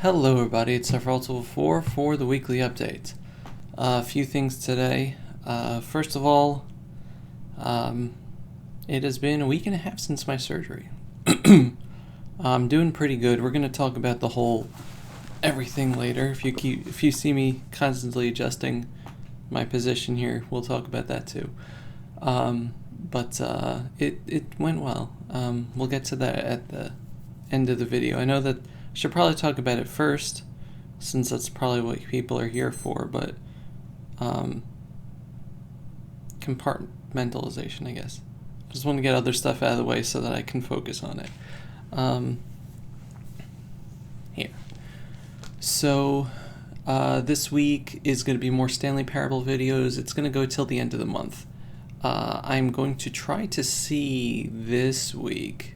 Hello everybody, it's Zack Rhodes for the weekly update. A few things today. First of all, it has been a week and a half since my surgery. I'm doing pretty good. We're going to talk about the whole everything later. If you see me constantly adjusting my position here, we'll talk about that too. But it went well. We'll get to that at the end of the video. I know that I should probably talk about it first, since that's probably what people are here for, but compartmentalization, I guess. I just want to get other stuff out of the way so that I can focus on it. Here. So, this week is going to be more Stanley Parable videos. It's going to go till the end of the month. I'm going to try to see this week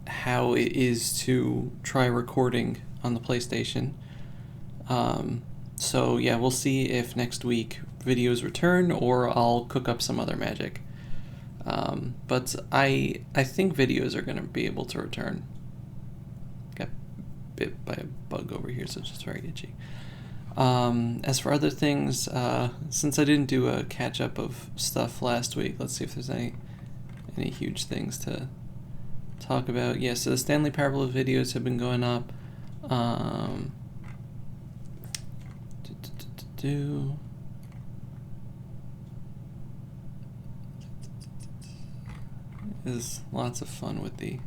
how it is to try recording on the PlayStation. So yeah, we'll see if next week videos return or I'll cook up some other magic. But I think videos are going to be able to return. Got bit by a bug over here, so it's just very itchy. As for other things, since I didn't do a catch-up of stuff last week, let's see if there's any huge things to talk about. Yeah, so the Stanley Parable videos have been going up. There's lots of fun with the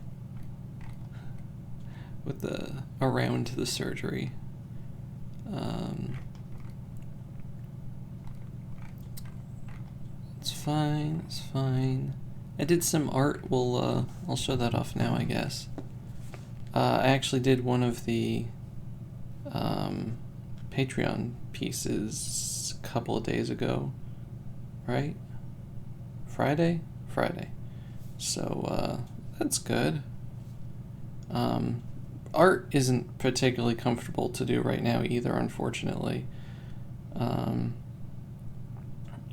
around the surgery. It's fine. I did some art. I'll show that off now, I guess. I actually did one of the Patreon pieces a couple of days ago, right? Friday. So that's good. Art isn't particularly comfortable to do right now either, unfortunately.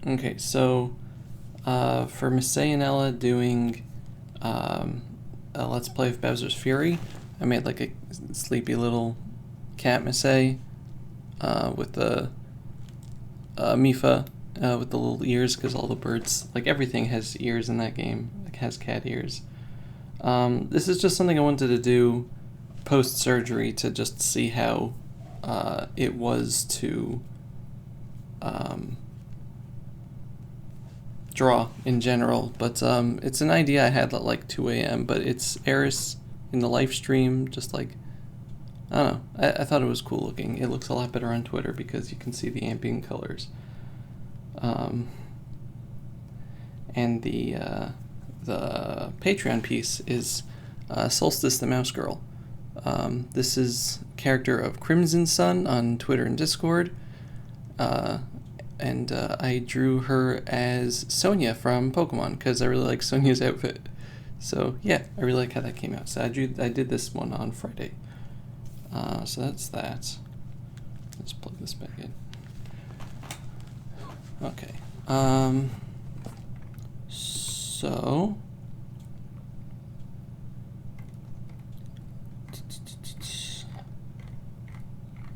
Okay, so for Missy and Ella doing a Let's Play of Bowser's Fury, I made like a sleepy little cat Missy with the Mika with the little ears, because all the birds, like everything has ears in that game, like has cat ears. This is just something I wanted to do post-surgery to just see how it was to draw in general, but it's an idea I had at like 2 a.m., but it's Eris in the live stream, just like, I don't know, I thought it was cool looking. It looks a lot better on Twitter because you can see the ambient colors. And the Patreon piece is Solstice the Mouse Girl. This is a character of Crimson Sun on Twitter and Discord. And I drew her as Sonia from Pokemon because I really like Sonia's outfit. So yeah, I really like how that came out. So I did this one on Friday. So that's that. Let's plug this back in. Okay. So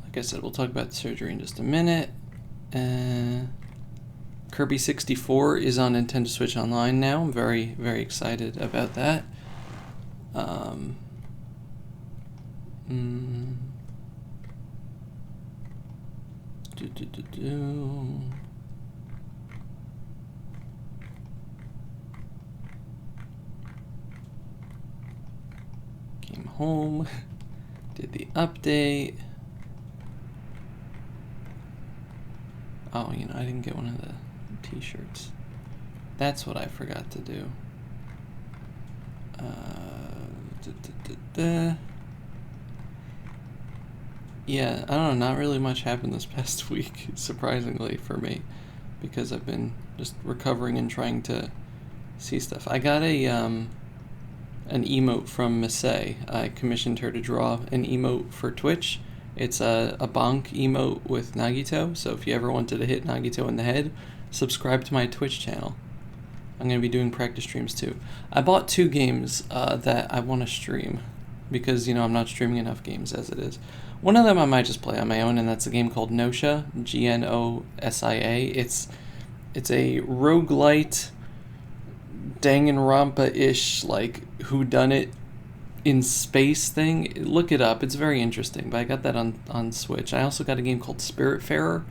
like I said, we'll talk about the surgery in just a minute. Kirby 64 is on Nintendo Switch Online now. I'm very, very excited about that. Came home, did the update. Oh, you know, I didn't get one of the t-shirts. That's what I forgot to do. Yeah, I don't know, not really much happened this past week, surprisingly for me, because I've been just recovering and trying to see stuff. I got an emote from Missy. I commissioned her to draw an emote for Twitch. It's a bonk emote with Nagito, so if you ever wanted to hit Nagito in the head, subscribe to my Twitch channel. I'm going to be doing practice streams too. I bought 2 games that I want to stream. because, I'm not streaming enough games as it is. One of them I might just play on my own, and that's a game called Gnosia, Gnosia. It's a roguelite, Danganronpa-ish, like, whodunit in space thing. Look it up. It's very interesting, but I got that on Switch. I also got a game called Spiritfarer,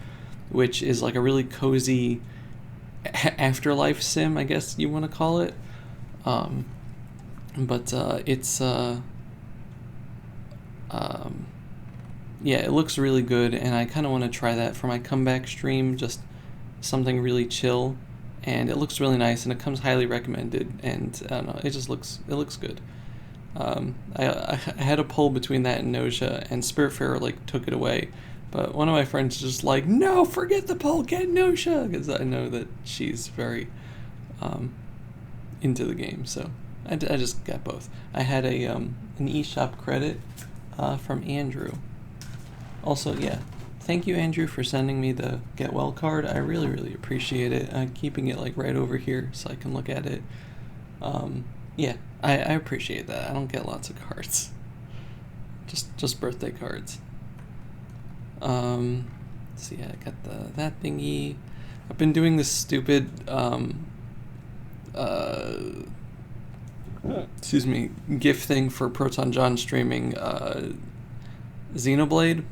which is like a really cozy afterlife sim, I guess you want to call it. Yeah, it looks really good, and I kind of want to try that for my comeback stream, just something really chill, and it looks really nice, and it comes highly recommended, and I don't know, it looks good. I had a poll between that and Gnosia, and Spiritfarer, like, took it away, but one of my friends just like, no, forget the poll, get Gnosia, because I know that she's very into the game, so I just got both. I had an eShop credit from Andrew. Also, yeah, thank you, Andrew, for sending me the Get Well card. I really, really appreciate it. I'm keeping it like right over here so I can look at it. Yeah, I appreciate that. I don't get lots of cards. Just birthday cards. So yeah, I got that thingy. I've been doing this stupid GIF thing for Proton John streaming Xenoblade.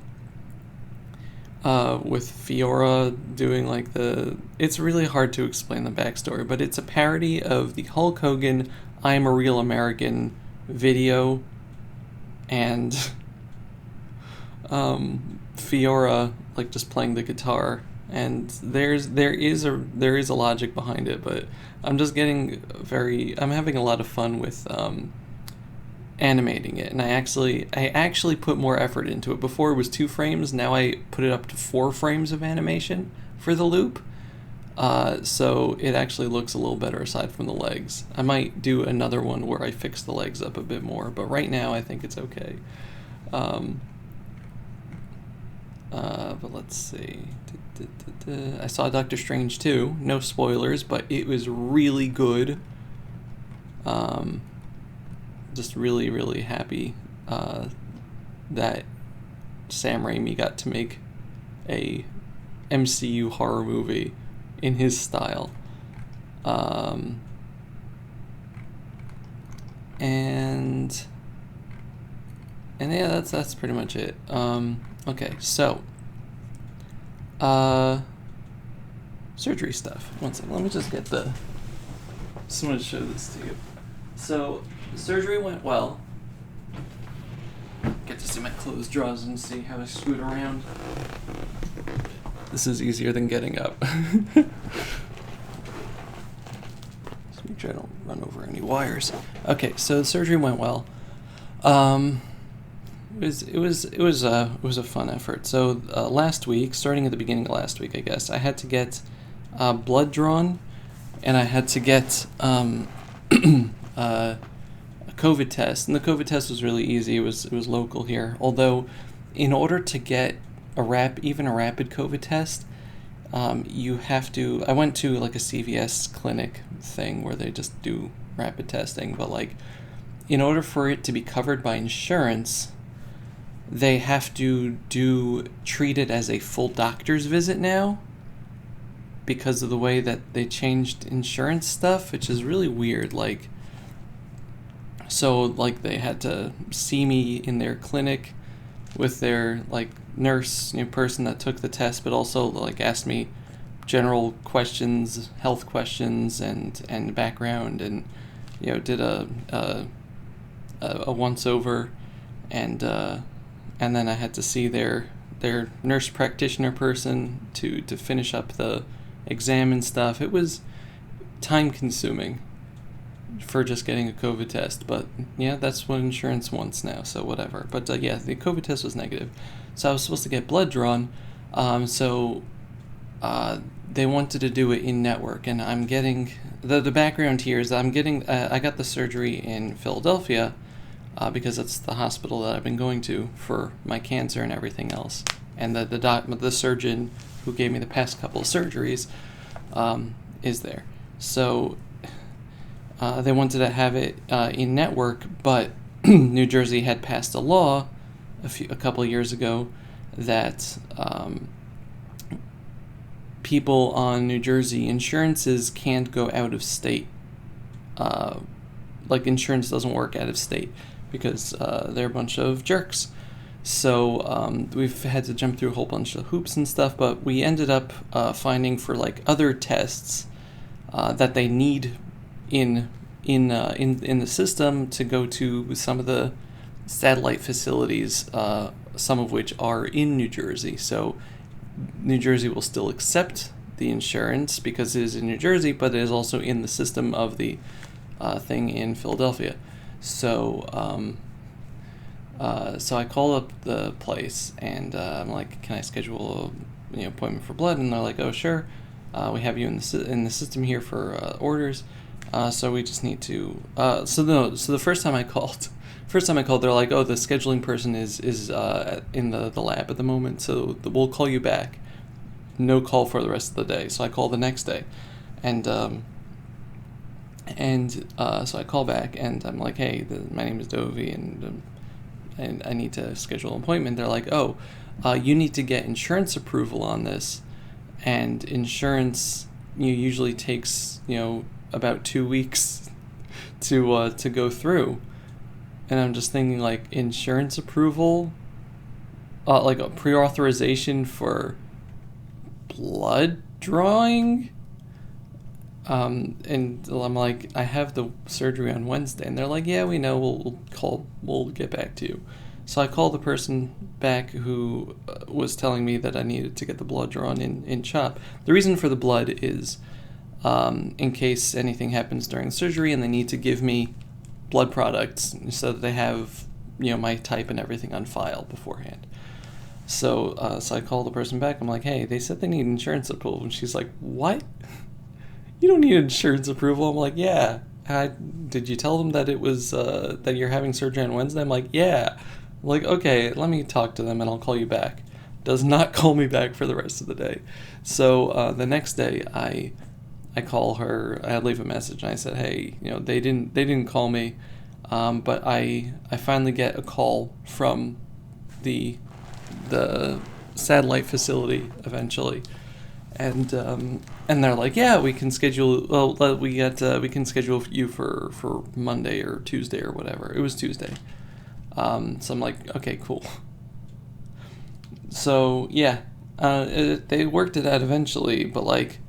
With Fiora doing like it's really hard to explain the backstory, but it's a parody of the Hulk Hogan I'm a Real American video, and Fiora like just playing the guitar, and there is a logic behind it, but I'm just getting I'm having a lot of fun with animating it, and I actually put more effort into it. Before it was 2 frames, now I put it up to 4 frames of animation for the loop, so it actually looks a little better aside from the legs. I might do another one where I fix the legs up a bit more, but right now I think it's okay. But let's see. I saw Doctor Strange 2, no spoilers, but it was really good. Just really, really happy that Sam Raimi got to make a MCU horror movie in his style. And yeah, that's pretty much it. Okay, so surgery stuff. One second, let me just get just want to show this to you. So surgery went well. Get to see my closed drawers and see how I scoot around. This is easier than getting up. Just make sure I don't run over any wires. Okay, so the surgery went well. It was a fun effort. So last week, starting at the beginning of last week, I guess, I had to get blood drawn, and I had to get a COVID test, and the COVID test was really easy. It was local here. Although, in order to get even a rapid COVID test, you have to. I went to like a CVS clinic thing where they just do rapid testing, but like, in order for it to be covered by insurance, they have to treat it as a full doctor's visit now, because of the way that they changed insurance stuff, which is really weird. Like, so like they had to see me in their clinic with their like nurse, person that took the test, but also like asked me general questions, health questions, and background, and did a once over, and then I had to see their nurse practitioner person to finish up the exam and stuff. It was time consuming for just getting a COVID test, but yeah, that's what insurance wants now, so whatever. But yeah, the COVID test was negative, so I was supposed to get blood drawn. So they wanted to do it in network, and I'm getting the background here is that I got the surgery in Philadelphia, because that's the hospital that I've been going to for my cancer and everything else, and the surgeon who gave me the past couple of surgeries is there. So they wanted to have it in network, but New Jersey had passed a law a couple of years ago that people on New Jersey insurances can't go out of state. Like, insurance doesn't work out of state because they're a bunch of jerks. So we've had to jump through a whole bunch of hoops and stuff, but we ended up finding for like other tests that they need in the system to go to some of the satellite facilities, some of which are in New Jersey. So New Jersey will still accept the insurance because it is in New Jersey, but it is also in the system of the thing in Philadelphia. So so I call up the place and I'm like, can I schedule a appointment for blood? And they're like, oh sure, we have you in the system here for orders. So we just need to. So the first time I called, they're like, oh, the scheduling person is in the lab at the moment, so we'll call you back. No call for the rest of the day. So I call the next day, and so I call back and I'm like, hey, my name is Dovey and I need to schedule an appointment. They're like, oh, you need to get insurance approval on this, and insurance usually takes about 2 weeks to go through. And I'm just thinking, like, insurance approval, like a pre-authorization for blood drawing. And I'm like, I have the surgery on Wednesday, and they're like, yeah, we know, we'll get back to you. So I called the person back who was telling me that I needed to get the blood drawn in CHOP. The reason for the blood is in case anything happens during the surgery and they need to give me blood products so that they have my type and everything on file beforehand. So I called the person back. I'm like, hey, they said they need insurance approval, and she's like, what? You don't need insurance approval. I'm like, yeah. Did you tell them that it was that you're having surgery on Wednesday? I'm like, yeah. I'm like, okay, let me talk to them and I'll call you back. Does not call me back for the rest of the day. So the next day I call her. I leave a message and I said, hey, they didn't call me, but I finally get a call from the satellite facility eventually. And they're like, yeah, we can schedule. Well, we can schedule you for Monday or Tuesday or whatever. It was Tuesday. So I'm like, okay, cool. So yeah, they worked it out eventually, but like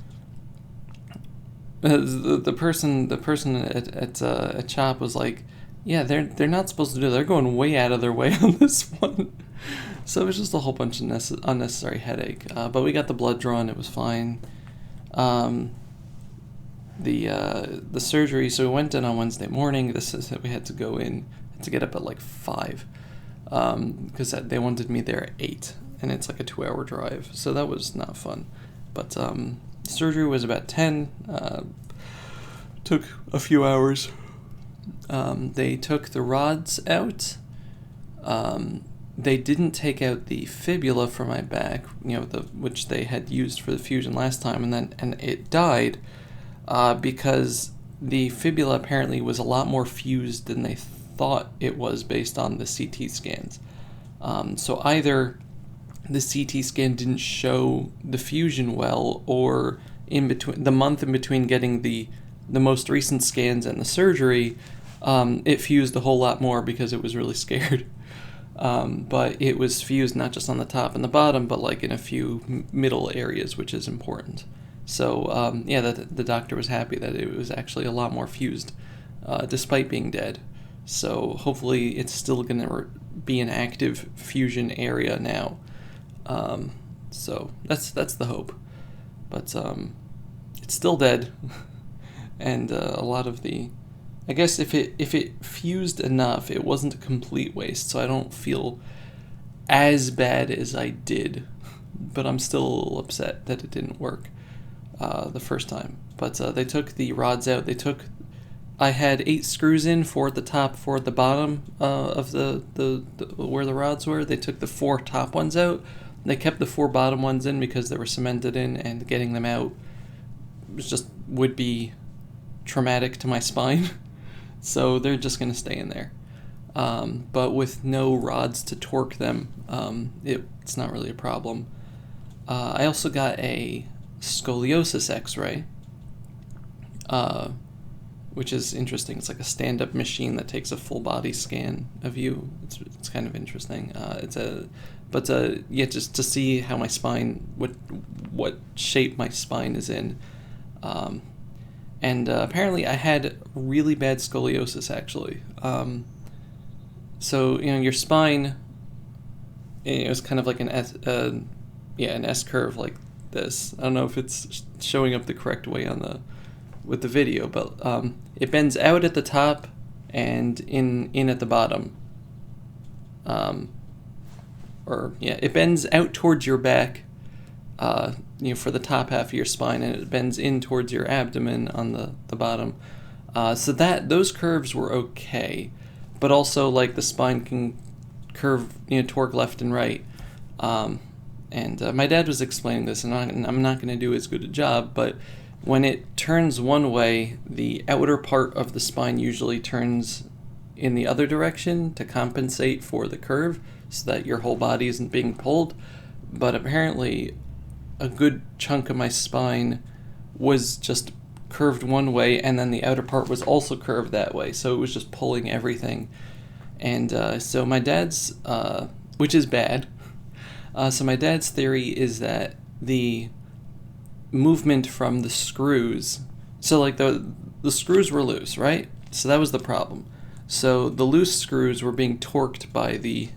the person at CHOP was like, yeah, they're not supposed to do it. They're going way out of their way on this one. So it was just a whole bunch of unnecessary headache. But we got the blood drawn. It was fine. The surgery. So we went in on Wednesday morning. This is we had to go in. Had to get up at like 5, because they wanted me there at 8, and it's like a 2-hour drive. So that was not fun. But surgery was about 10. Took a few hours. They took the rods out. They didn't take out the fibula from my back, which they had used for the fusion last time, and it died because the fibula apparently was a lot more fused than they thought it was based on the CT scans. So either the CT scan didn't show the fusion well, or in between the month in between getting the most recent scans and the surgery, it fused a whole lot more because it was really scared. But it was fused not just on the top and the bottom, but like in a few middle areas, which is important. So yeah, the doctor was happy that it was actually a lot more fused, despite being dead. So hopefully it's still going to be an active fusion area now. So that's the hope. But it's still dead, and a lot of the. I guess if it fused enough, it wasn't a complete waste, so I don't feel as bad as I did, but I'm still a little upset that it didn't work the first time. But they took the rods out. I had 8 screws in, 4 at the top, 4 at the bottom of the where the rods were. They took the 4 top ones out. They kept the 4 bottom ones in because they were cemented in, and getting them out would be traumatic to my spine. So they're just going to stay in there. but with no rods to torque them, it's not really a problem. I also got a Scoliosis X-Ray, which is interesting. It's like a stand-up machine that takes a full body scan of you. It's kind of interesting. Just to see how my spine, what shape my spine is in. Apparently I had really bad scoliosis, actually. So, your spine, it was kind of like an S curve like this. I don't know if it's showing up the correct way with the video, but it bends out at the top and in at the bottom. It bends out towards your back, for the top half of your spine, and it bends in towards your abdomen on the bottom. So those curves were okay, but also like the spine can curve, torque left and right. My dad was explaining this, and I'm not going to do as good a job, but when it turns one way, the outer part of the spine usually turns in the other direction to compensate for the curve, so that your whole body isn't being pulled. But apparently a good chunk of my spine was just curved one way, and then the outer part was also curved that way, so it was just pulling everything. And so my dad's, which is bad, so my dad's theory is that the movement from the screws, so like the screws were loose, right? So that was the problem. So the loose screws were being torqued by the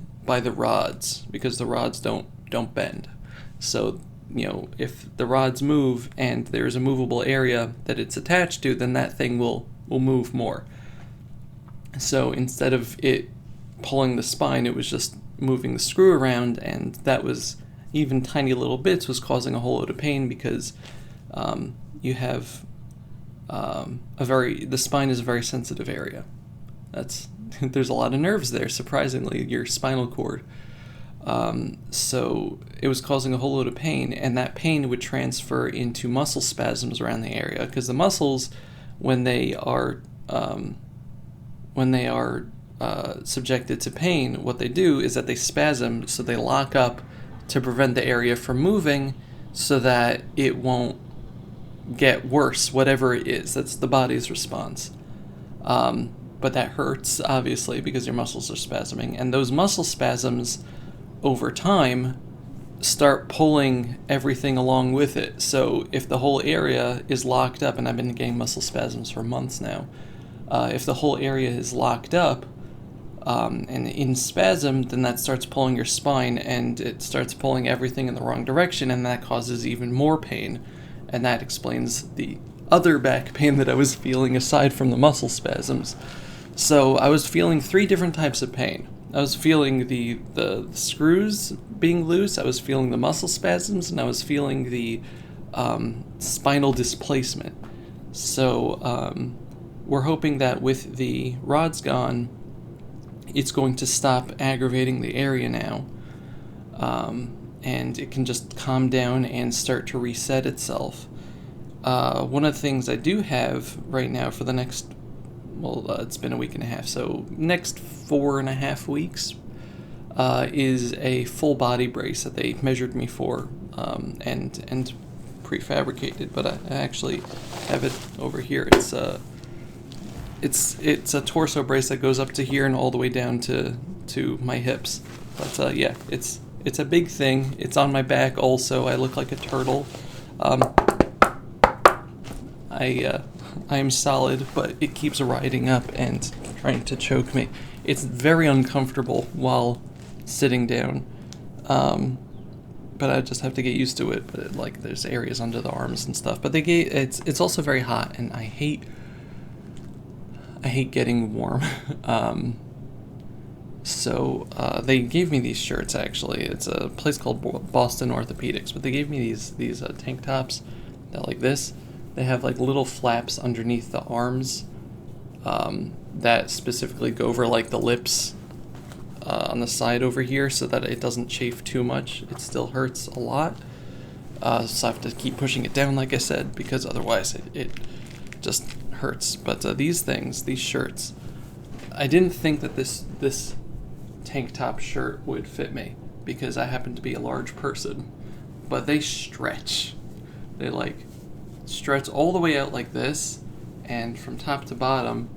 rods, because the rods don't bend. So, if the rods move and there's a movable area that it's attached to, then that thing will move more. So instead of it pulling the spine, it was just moving the screw around, and that was, even tiny little bits, was causing a whole load of pain, because you have the spine is a very sensitive area. There's a lot of nerves there, surprisingly, your spinal cord. So it was causing a whole load of pain, and that pain would transfer into muscle spasms around the area, because the muscles, when they are subjected to pain, what they do is that they spasm, so they lock up to prevent the area from moving, so that it won't get worse, whatever it is. That's the body's response. But that hurts, obviously, because your muscles are spasming. And those muscle spasms, over time, start pulling everything along with it. So if the whole area is locked up, and I've been getting muscle spasms for months now, if the whole area is locked up and in spasm, then that starts pulling your spine, and it starts pulling everything in the wrong direction, and that causes even more pain. And that explains the other back pain that I was feeling aside from the muscle spasms. So I was feeling 3 different types of pain. I was feeling the screws being loose, I was feeling the muscle spasms, and I was feeling the spinal displacement. So we're hoping that with the rods gone, it's going to stop aggravating the area now, and it can just calm down and start to reset itself. One of the things I do have right now for the next, it's been a week and a half, so next 4.5 weeks is a full body brace that they measured me for, and prefabricated, but I actually have it over here. It's a torso brace that goes up to here and all the way down to my hips. But it's a big thing. It's on my back also. I look like a turtle. I am solid, but it keeps riding up and trying to choke me. It's very uncomfortable while sitting down, but I just have to get used to it. But there's areas under the arms and stuff. But it's also very hot, and I hate getting warm. So they gave me these shirts, actually. It's a place called Boston Orthopedics, but they gave me these tank tops that like this. They have little flaps underneath the arms that specifically go over the lips on the side over here, so that it doesn't chafe too much. It still hurts a lot, so I have to keep pushing it down, like I said, because otherwise it just hurts. But these shirts I didn't think that this tank top shirt would fit me because I happen to be a large person, but they stretch. They like stretch all the way out like this, and from top to bottom,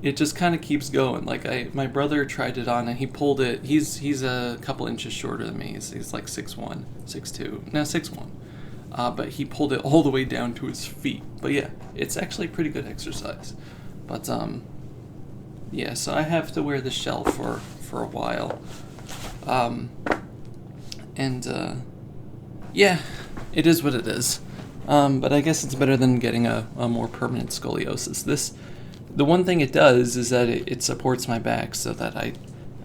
it just kind of keeps going. Like my brother tried it on and he pulled it. He's a couple inches shorter than me. He's like 6'1", 6'2", no 6'1". But he pulled it all the way down to his feet. But yeah, it's actually pretty good exercise. But yeah, so I have to wear the shell for a while. Yeah, it is what it is. But I guess it's better than getting a more permanent scoliosis. The one thing it does is that it supports my back so that I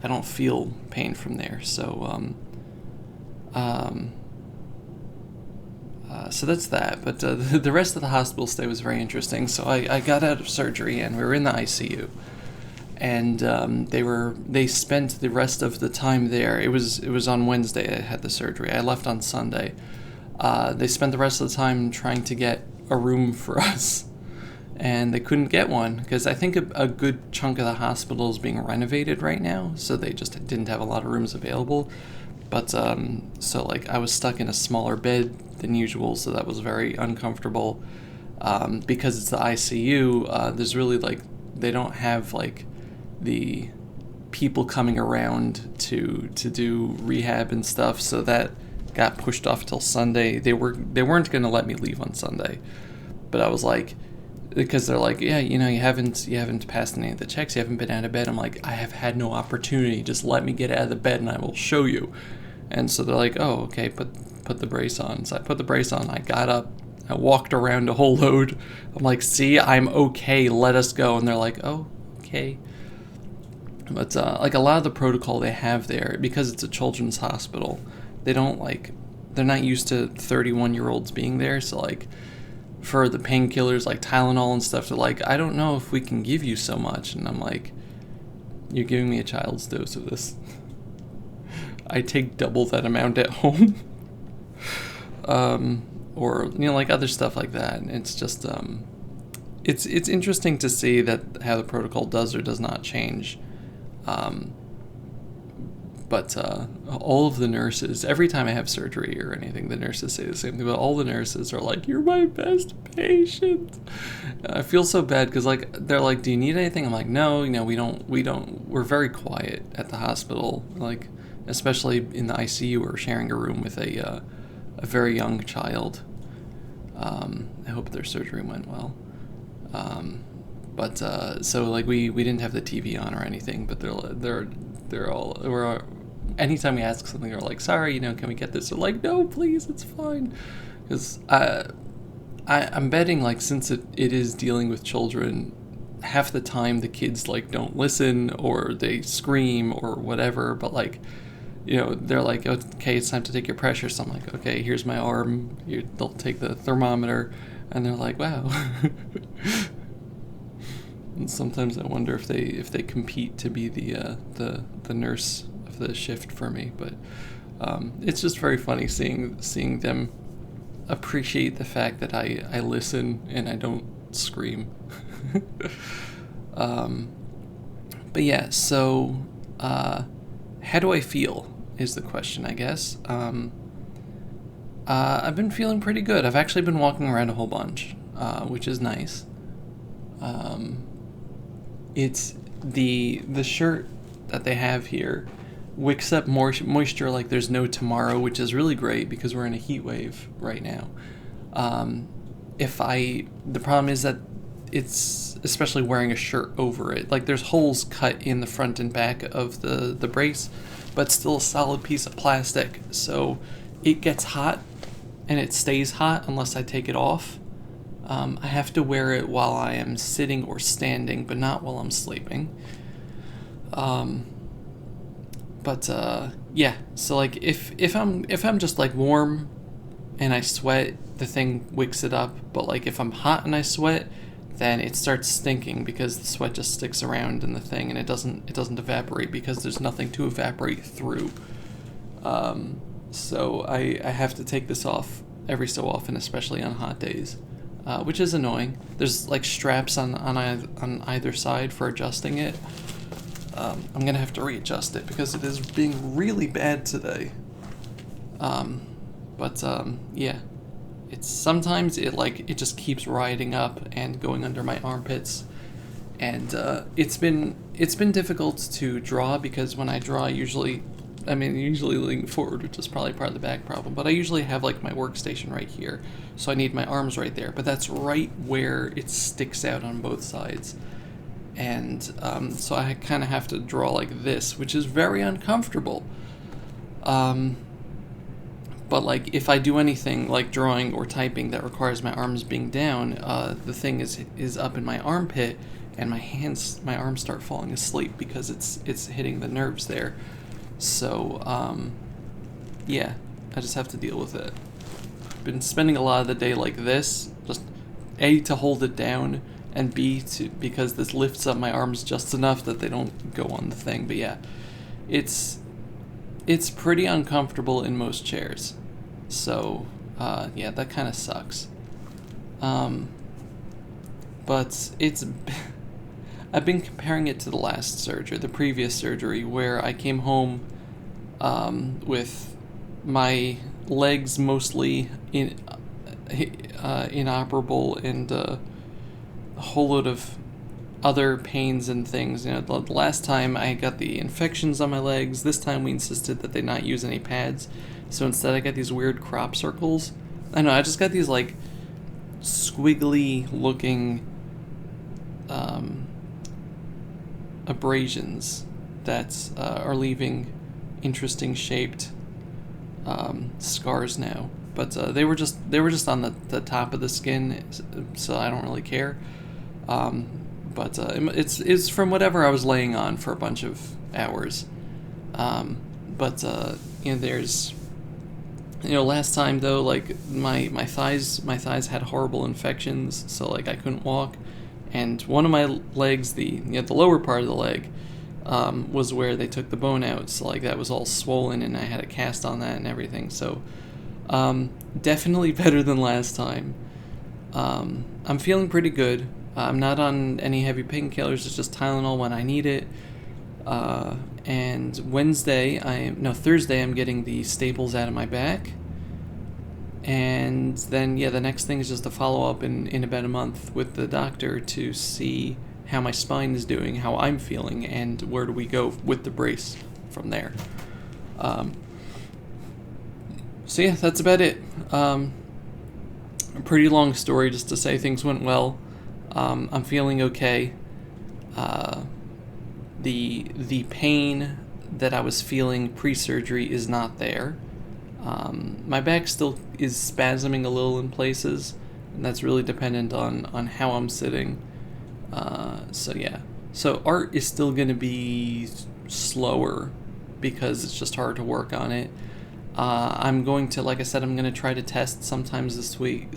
don't feel pain from there. So so that's that. But the rest of the hospital stay was very interesting. So I got out of surgery and we were in the ICU, and they spent the rest of the time there. It was on Wednesday I had the surgery. I left on Sunday. They spent the rest of the time trying to get a room for us, and they couldn't get one because I think a good chunk of the hospital is being renovated right now, so they just didn't have a lot of rooms available. But so like I was stuck in a smaller bed than usual, so that was very uncomfortable. Because it's the ICU, there's really like they don't have like the people coming around to do rehab and stuff, so that got pushed off till Sunday. They weren't going to let me leave on Sunday, but I was like, because they're like, yeah, you haven't passed any of the checks, you haven't been out of bed. I'm like, I have had no opportunity, just let me get out of the bed and I will show you. And so they're like, oh, okay, put the brace on. So I put the brace on, I got up, I walked around a whole load. I'm like, see, I'm okay, let us go. And they're like, oh, okay. But like a lot of the protocol they have there, because it's a children's hospital, they're not used to 31-year-olds being there. So like for the painkillers like Tylenol and stuff, they're like, I don't know if we can give you so much. And I'm like, you're giving me a child's dose of this. I take double that amount at home. Or like other stuff like that. And it's just it's interesting to see that how the protocol does or does not change. But all of the nurses, every time I have surgery or anything, the nurses say the same thing. But all the nurses are like, "You're my best patient." I feel so bad because like they're like, "Do you need anything?" I'm like, "No, we don't. We're very quiet at the hospital. Like, especially in the ICU, we're sharing a room with a very young child. I hope their surgery went well. But so like we didn't have the TV on or anything. But we're anytime we ask something, they're like, sorry, can we get this? They're like, no, please, it's fine. Because I'm betting, like, since it is dealing with children, half the time the kids, like, don't listen or they scream or whatever. But, like, they're like, okay, it's time to take your pressure. So I'm like, okay, here's my arm. They'll take the thermometer. And they're like, wow. And sometimes I wonder if they compete to be the nurse of the shift for me, but it's just very funny seeing them appreciate the fact that I listen and I don't scream. But yeah, so how do I feel is the question, I guess. I've been feeling pretty good. I've actually been walking around a whole bunch, which is nice. It's the shirt that they have here wicks up more moisture like there's no tomorrow, which is really great because we're in a heat wave right now. The problem is that it's, especially wearing a shirt over it, like there's holes cut in the front and back of the brace, but still a solid piece of plastic, so it gets hot and it stays hot unless I take it off. I have to wear it while I am sitting or standing, but not while I'm sleeping. Yeah, so like if I'm just like warm and I sweat, the thing wicks it up, but like if I'm hot and I sweat, then it starts stinking because the sweat just sticks around in the thing and it doesn't evaporate because there's nothing to evaporate through. So I have to take this off every so often, especially on hot days. which is annoying. There's like straps on either side for adjusting it. I'm gonna have to readjust it because it is being really bad today. Yeah, it's sometimes it just keeps riding up and going under my armpits, and it's been difficult to draw because when I draw, usually leaning forward, which is probably part of the back problem, but I usually have like my workstation right here, so I need my arms right there, but that's right where it sticks out on both sides. And so I kind of have to draw like this, which is very uncomfortable. But like if I do anything like drawing or typing that requires my arms being down, the thing is up in my armpit, and my arms start falling asleep because it's hitting the nerves there. So yeah, I just have to deal with it. Been spending a lot of the day like this, just A, to hold it down, and B, because this lifts up my arms just enough that they don't go on the thing. But yeah, it's pretty uncomfortable in most chairs. So yeah, that kind of sucks. But I've been comparing it to the last surgery, the previous surgery, where I came home with my legs mostly inoperable and a whole load of other pains and things. You know, the last time I got the infections on my legs. This time we insisted that they not use any pads. So instead I got these weird crop circles. I know, I just got these like squiggly looking abrasions that are leaving interesting shaped scars now. But they were just on the top of the skin, so I don't really care. But it's from whatever I was laying on for a bunch of hours. There's, last time though, like my thighs had horrible infections, so like I couldn't walk, and one of my legs, the lower part of the leg, was where they took the bone out, so like that was all swollen, and I had a cast on that and everything. So definitely better than last time. I'm feeling pretty good. I'm not on any heavy painkillers, it's just Tylenol when I need it. And Thursday I'm getting the staples out of my back. And then, the next thing is just to follow up in about a month with the doctor to see how my spine is doing, how I'm feeling, and where do we go with the brace from there. So yeah, that's about it. A pretty long story just to say things went well. I'm feeling okay. The pain that I was feeling pre-surgery is not there. My back still is spasming a little in places, and that's really dependent on how I'm sitting. So yeah. So art is still going to be slower because it's just hard to work on it. I'm going to, like I said, I'm going to try to test sometime this week,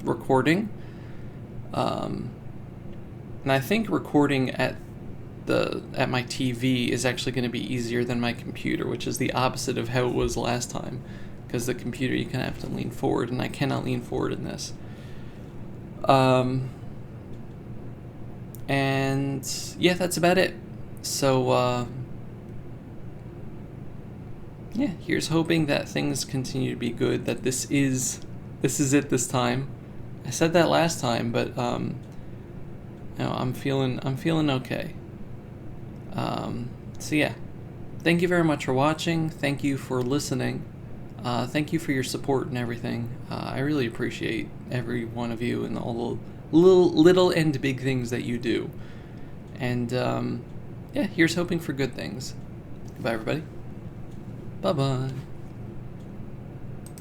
recording. And I think recording at my TV is actually going to be easier than my computer, which is the opposite of how it was last time, because the computer you kind of have to lean forward, and I cannot lean forward in this. And yeah, that's about it. So yeah, here's hoping that things continue to be good, that this is it this time. I said that last time, but I'm feeling okay. So yeah, thank you very much for watching. Thank you for listening. Thank you for your support and everything. I really appreciate every one of you and all the little and big things that you do. And yeah, here's hoping for good things. Goodbye, everybody. Bye-bye.